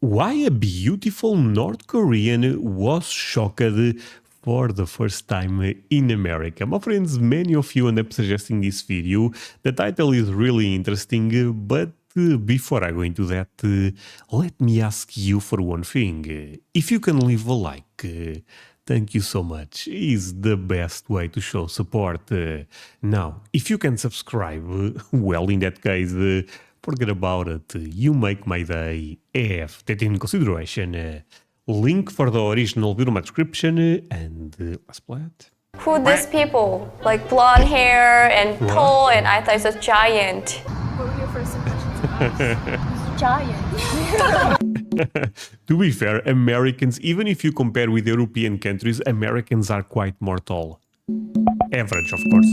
Why a beautiful North Korean was shocked for the first time in America. My friends, many of you end up suggesting this video. The title is really interesting, but before I go into that, let me ask you for one thing. If you can leave a like, thank you so much. Is the best way to show support. Now, if you can subscribe, well, in that case, forget about it. You make my day. Have that in consideration. Link for the original video in my description, and let's play it. Who these people? Like blonde hair and tall, and I thought it's a giant. What were your first impressions? Giant. To be fair, Americans, even if you compare with European countries, Americans are quite more tall. Average, of course.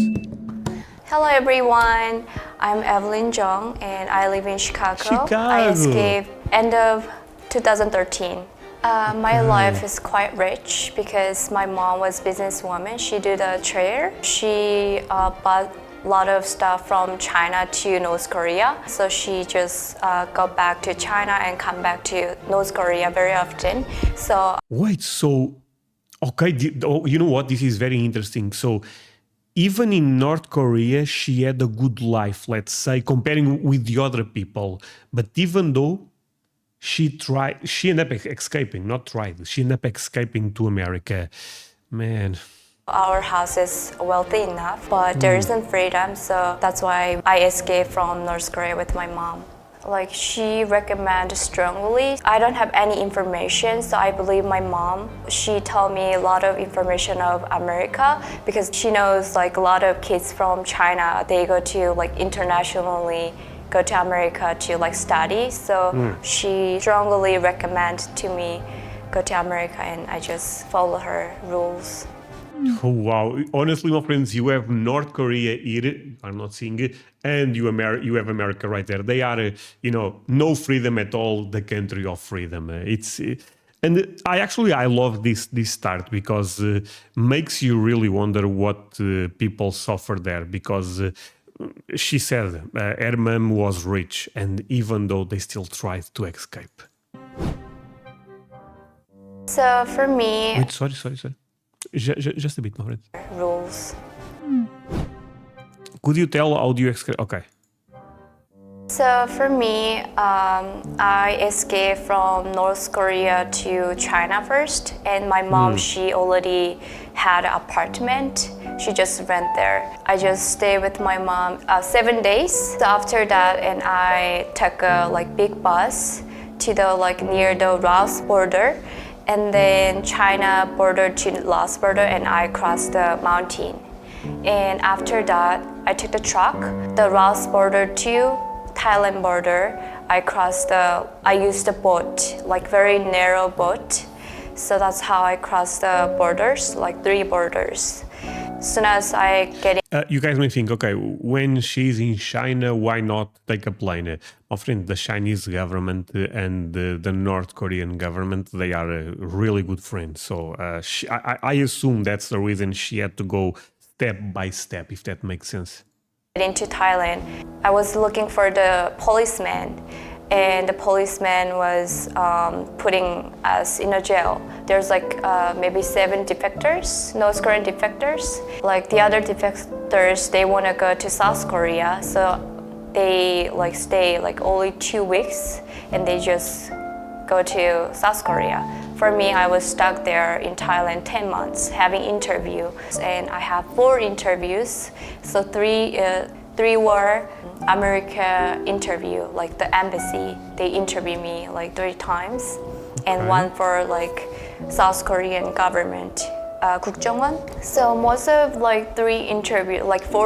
Hello everyone, I'm Evelyn Jung and I live in Chicago. I escaped end of 2013. My life is quite rich because my mom was a businesswoman. She did a trade. She bought a lot of stuff from China to North Korea. So she just got back to China and come back to North Korea very often. So wait, so okay, you know what? This is very interesting. So even in North Korea, she had a good life, let's say, comparing with the other people. But even though she ended up escaping, not tried, she ended up escaping to America. Man. Our house is wealthy enough, but there isn't freedom, so that's why I escaped from North Korea with my mom. Like, she recommended strongly. I don't have any information, so I believe my mom. She told me a lot of information of America because she knows like a lot of kids from China, they go to like internationally go to America to like study. So she strongly recommended to me go to America, and I just follow her rules. Oh, wow. Honestly, my friends, you have North Korea here, I'm not seeing it, and you have America right there. They are, no freedom at all, the country of freedom. And I love this start because makes you really wonder what people suffer there, because she said her mom was rich, and even though they still tried to escape. So for me... Wait, sorry. Just a bit, my friend. Rules. Could you tell how do you escape? Okay. So for me, I escaped from North Korea to China first, and my mom, she already had an apartment. She just went there. I just stayed with my mom 7 days. So after that, and I took a big bus to the near the Laos border, and then China border to Laos border, and I crossed the mountain. And after that, I took the truck, the Laos border to Thailand border. I used the boat, very narrow boat. So that's how I crossed the borders, 3 borders. As soon as I get in. You guys may think, okay, when she's in China, why not take a plane? My friend, the Chinese government and the North Korean government, they are really good friends. So I assume that's the reason she had to go step by step, if that makes sense. Into Thailand, I was looking for the policeman, and the policeman was putting us in a jail. There's maybe 7 defectors, North Korean defectors. The other defectors, they want to go to South Korea, so they stay only 2 weeks, and they just go to South Korea. For me, I was stuck there in Thailand 10 months having interviews, and I have 4 interviews. So 3 were America interview, the embassy. They interviewed me 3 times, and 1 for South Korean government, 국정원. So most of 4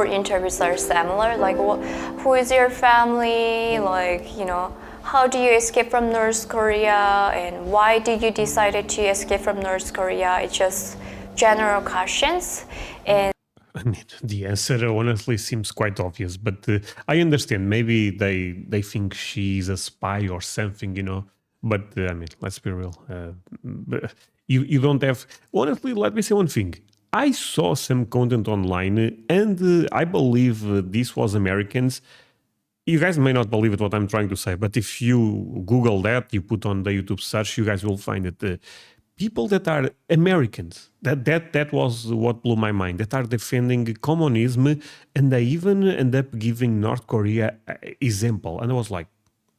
interviews are similar. Who is your family? How do you escape from North Korea, and why did you decide to escape from North Korea? It's just general questions. And I mean, the answer honestly seems quite obvious, but I understand. Maybe they think she's a spy or something, But I mean, let's be real. You don't have... Honestly, let me say one thing. I saw some content online, and I believe this was Americans. you guys may not believe it what I'm trying to say, but if you Google that, you put on the YouTube search, you guys will find that people that are Americans, that was what blew my mind, that are defending communism, and they even end up giving North Korea example. And I was like,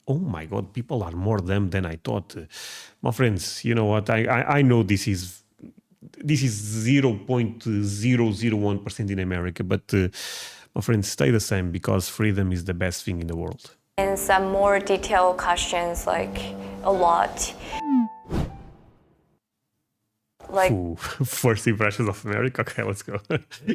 oh my God, people are more dumb than I thought. My friends, you know what? I know this is 0.001% in America, but my friends, stay the same because freedom is the best thing in the world. And some more detailed questions, like a lot. Like, Ooh, first impressions of America. Okay, let's go.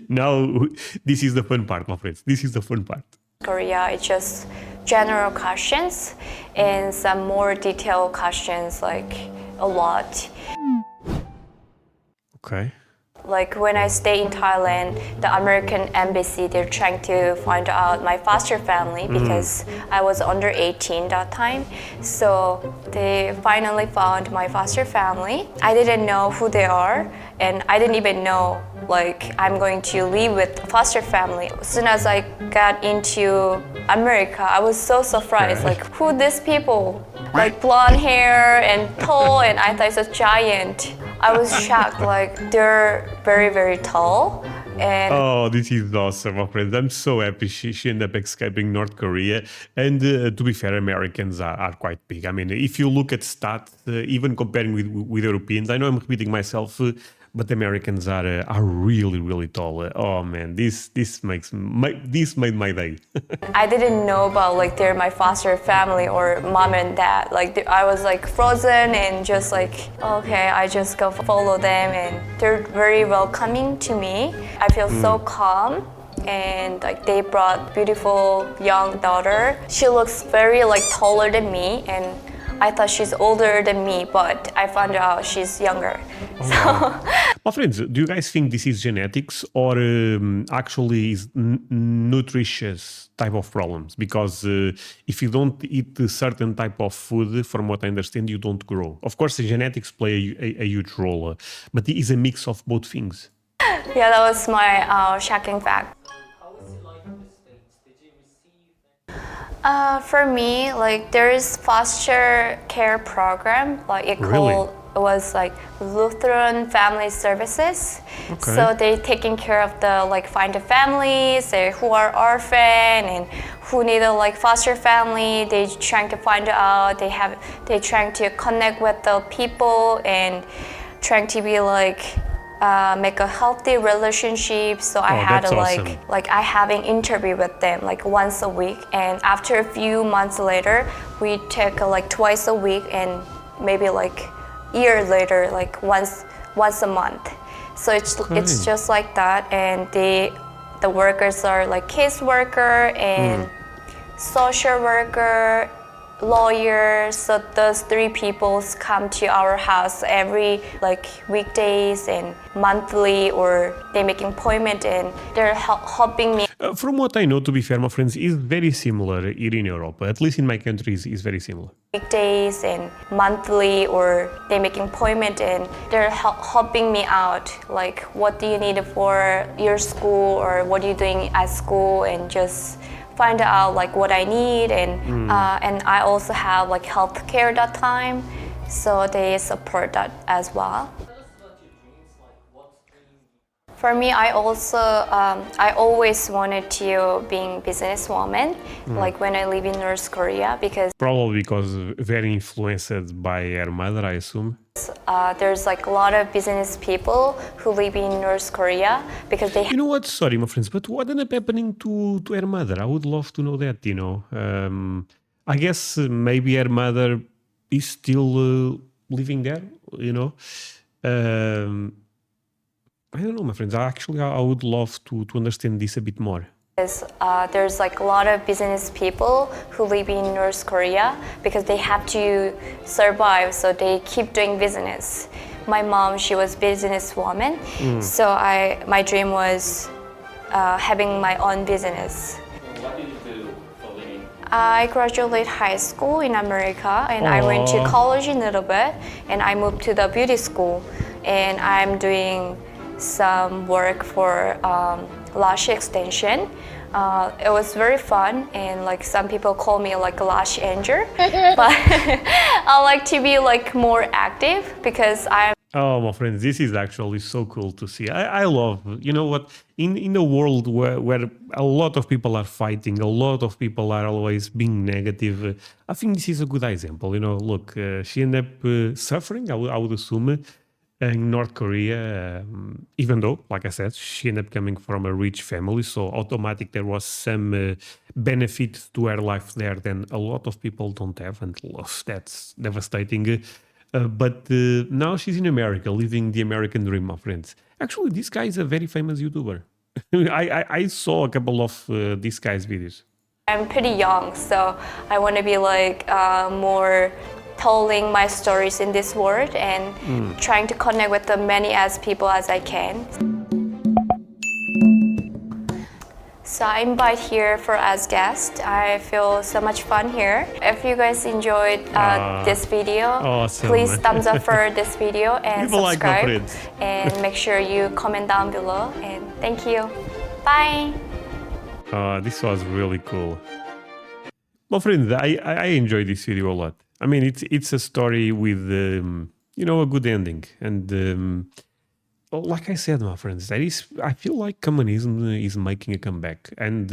Now, this is the fun part, my friends. This is the fun part. Korea, it's just general questions and some more detailed questions, like a lot. Okay. Like when I stay in Thailand, the American embassy, they're trying to find out my foster family because I was under 18 that time. So they finally found my foster family. I didn't know who they are, and I didn't even know like I'm going to live with a foster family. As soon as I got into America, I was so surprised, like who these people? Like blonde hair and tall, and I thought it's a giant. I was shocked, like they're very, very tall. And oh, this is awesome, my friends. I'm so happy she ended up escaping North Korea. And to be fair, Americans are quite big. I mean, if you look at stats, even comparing with Europeans, I know I'm repeating myself, but Americans are really, really tall. Oh man, this made my day. I didn't know about like they're my foster family or mom and dad. Like I was like frozen and just like, okay, I just go follow them, and they're very welcoming to me. I feel so calm. And like they brought beautiful young daughter. She looks very like taller than me, and I thought she's older than me, but I found out she's younger. Oh, wow. My friends, do you guys think this is genetics or actually is nutritious type of problems? Because if you don't eat a certain type of food, from what I understand, you don't grow. Of course, the genetics play a huge role, but it is a mix of both things. Yeah, that was my shocking fact. For me, like there is foster care program, like it was like Lutheran Family Services. Okay. So they taking care of the like find the families who are orphan and who need a like foster family. They trying to find out. They trying to connect with the people and trying to be like. Make a healthy relationship. So I had a awesome. like I having interview with them like once a week, and after a few months later, we take like twice a week, and maybe like year later, like once a month. So it's just like that, and the workers are like case worker and social worker, lawyers. So those three people come to our house every like weekdays and monthly, or they make appointment and they're helping me. From what I know, to be fair, my friends, is very similar here in Europe. At least in my country, is very similar. Weekdays and monthly, or they make appointment and they're helping me out. Like, what do you need for your school, or what are you doing at school, and just find out like what I need, and I also have like health care that time, so they support that as well. For me, I always wanted to being businesswoman, like when I live in North Korea, because Probably because very influenced by her mother, I assume. there's like a lot of business people who live in North Korea because they. You know what? Sorry, my friends, but what ended up happening to her mother? I would love to know that, you know. I guess maybe her mother is still living there, you know. I don't know, my friends. I would love to understand this a bit more. There's like a lot of business people who live in North Korea because they have to survive, so they keep doing business. My mom, she was businesswoman, so my dream was having my own business. What did you do for living? I graduated high school in America, and I went to college in a little bit, and I moved to the beauty school, and I'm doing some work for lash extension. It was very fun, and like some people call me like a lash angel, but I like to be like more active because I'm Oh, my friends, this is actually so cool to see. I love, you know what, in a world where a lot of people are fighting, a lot of people are always being negative, I think this is a good example. You know, look, she ended up suffering, I would assume, in North Korea, even though, like I said, she ended up coming from a rich family, so automatic there was some benefit to her life there than a lot of people don't have, and that's devastating. But now she's in America, living the American dream, my friends. Actually, this guy is a very famous YouTuber. I saw a couple of this guy's videos. I'm pretty young, so I want to be like more telling my stories in this world and trying to connect with as many as people as I can. So I invite here for as guest. I feel so much fun here. If you guys enjoyed this video, awesome. please thumbs up for this video and Leave a like, my subscribe. friends. And make sure you comment down below. And thank you. Bye. This was really cool. Well, friends, I enjoyed this video a lot. I mean, it's a story with, you know, a good ending. And like I said, my friends, I feel like communism is making a comeback. And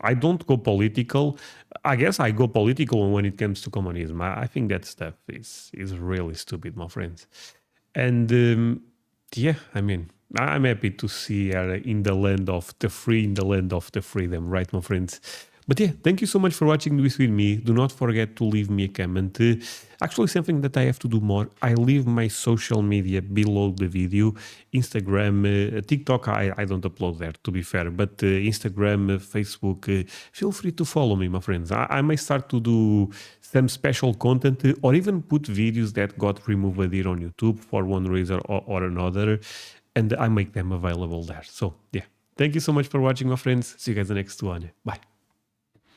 I don't go political. I guess I go political when it comes to communism. I think that stuff is really stupid, my friends. And yeah, I mean, I'm happy to see her in the land of the free, in the land of the freedom, right, my friends? But yeah, thank you so much for watching this with me. Do not forget to leave me a comment. Actually, something that I have to do more, I leave my social media below the video. Instagram, TikTok, I don't upload there, to be fair. But Instagram, Facebook, feel free to follow me, my friends. I may start to do some special content or even put videos that got removed here on YouTube for one reason or another. And I make them available there. So yeah, thank you so much for watching, my friends. See you guys in the next one. Bye.